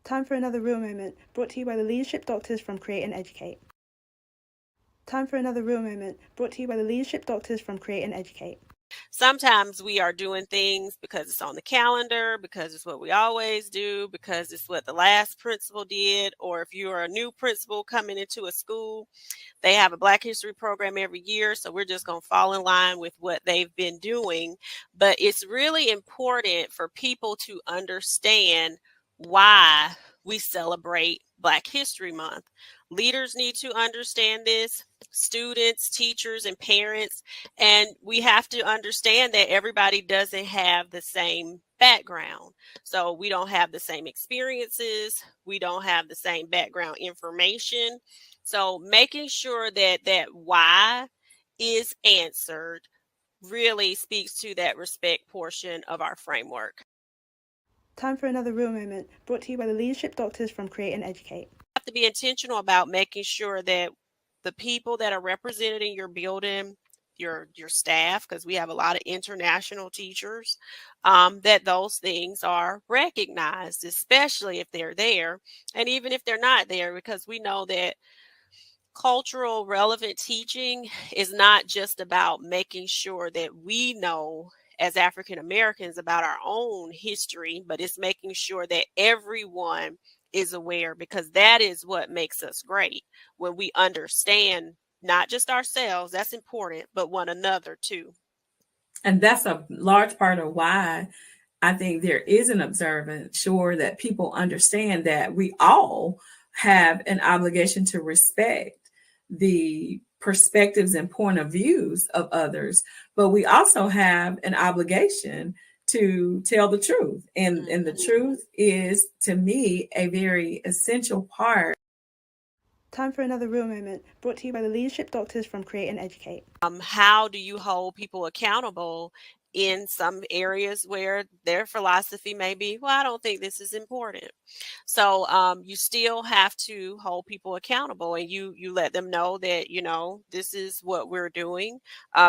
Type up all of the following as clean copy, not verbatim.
Time for another real moment, brought to you by the leadership doctors from Create and Educate. Time for another real moment, brought to you by the leadership doctors from Create and Educate. Sometimes we are doing things because it's on the calendar, because it's what we always do, because it's what the last principal did, or if you are a new principal coming into a school, they have a Black History program every year, so we're just going to fall in line with what they've been doing. But it's really important for people to understand why we celebrate Black History Month. Leaders need to understand this, students, teachers, and parents, and we have to understand that everybody doesn't have the same background. So we don't have the same experiences, we don't have the same background information. So making sure that that why is answered really speaks to that respect portion of our framework. Time for another real moment, brought to you by the leadership doctors from Create and Educate. You have to be intentional about making sure that the people that are represented in your building, your staff, because we have a lot of international teachers, that those things are recognized, especially if they're there, and even if they're not there, because we know that cultural relevant teaching is not just about making sure that we know as African Americans about our own history, but it's making sure that everyone is aware, because that is what makes us great, when we understand not just ourselves, that's important, but one another too. And that's a large part of why I think there is an observance, sure, that people understand that we all have an obligation to respect the perspectives and point of views of others, but we also have an obligation to tell the truth. And the truth is, to me, a very essential part. Time for another real moment, brought to you by the leadership doctors from Create and Educate. How do you hold people accountable in some areas where their philosophy may be, well, I don't think this is important. So you still have to hold people accountable, and you let them know that, this is what we're doing.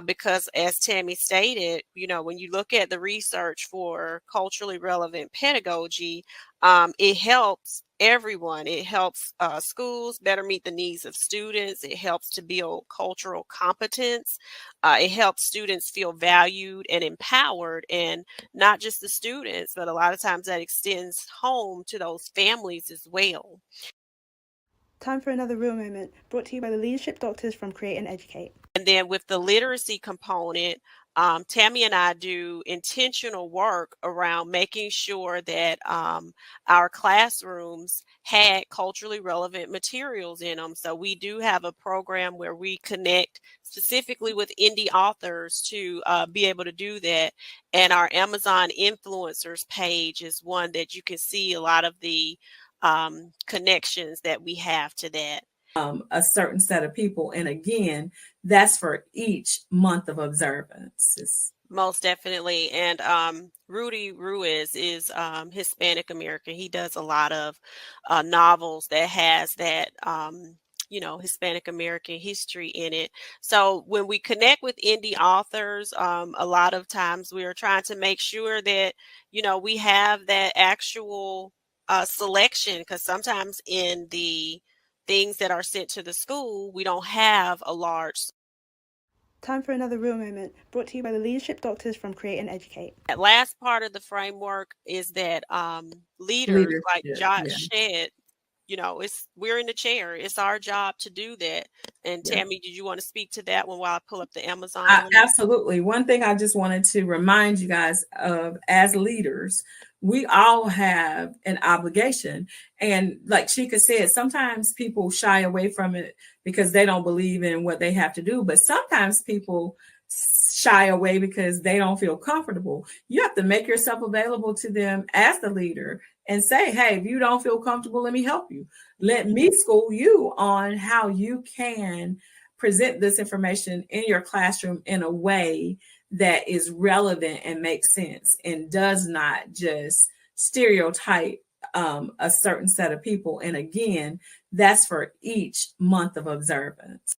Because as Tammy stated, when you look at the research for culturally relevant pedagogy, it helps everyone. It helps schools better meet the needs of students. It helps to build cultural competence. It helps students feel valued and empowered, and not just the students, but a lot of times that extends home to those families as well. Time for another real moment, brought to you by the leadership doctors from Create and Educate. And then with the literacy component, Tammy and I do intentional work around making sure that our classrooms had culturally relevant materials in them. So we do have a program where we connect specifically with indie authors to be able to do that. And our Amazon influencers page is one that you can see a lot of the connections that we have to that. A certain set of people. And again, that's for each month of observance. Most definitely. And Rudy Ruiz is Hispanic American. He does a lot of novels that has that Hispanic American history in it. So when we connect with indie authors, a lot of times we are trying to make sure that, we have that actual selection, because sometimes in the things that are sent to the school, we don't have a large. Time for another real moment, brought to you by the leadership doctors from Create and Educate. That last part of the framework is that leaders like Josh said, we're in the chair. It's our job to do that. And Tammy, did you want to speak to that one while I pull up the Amazon? Absolutely. One thing I just wanted to remind you guys of, as leaders, we all have an obligation. And like Sheka said, sometimes people shy away from it because they don't believe in what they have to do. But sometimes people shy away because they don't feel comfortable. You have to make yourself available to them as the leader and say, hey, if you don't feel comfortable, let me help you. Let me school you on how you can present this information in your classroom in a way that is relevant and makes sense and does not just stereotype a certain set of people. And again, that's for each month of observance.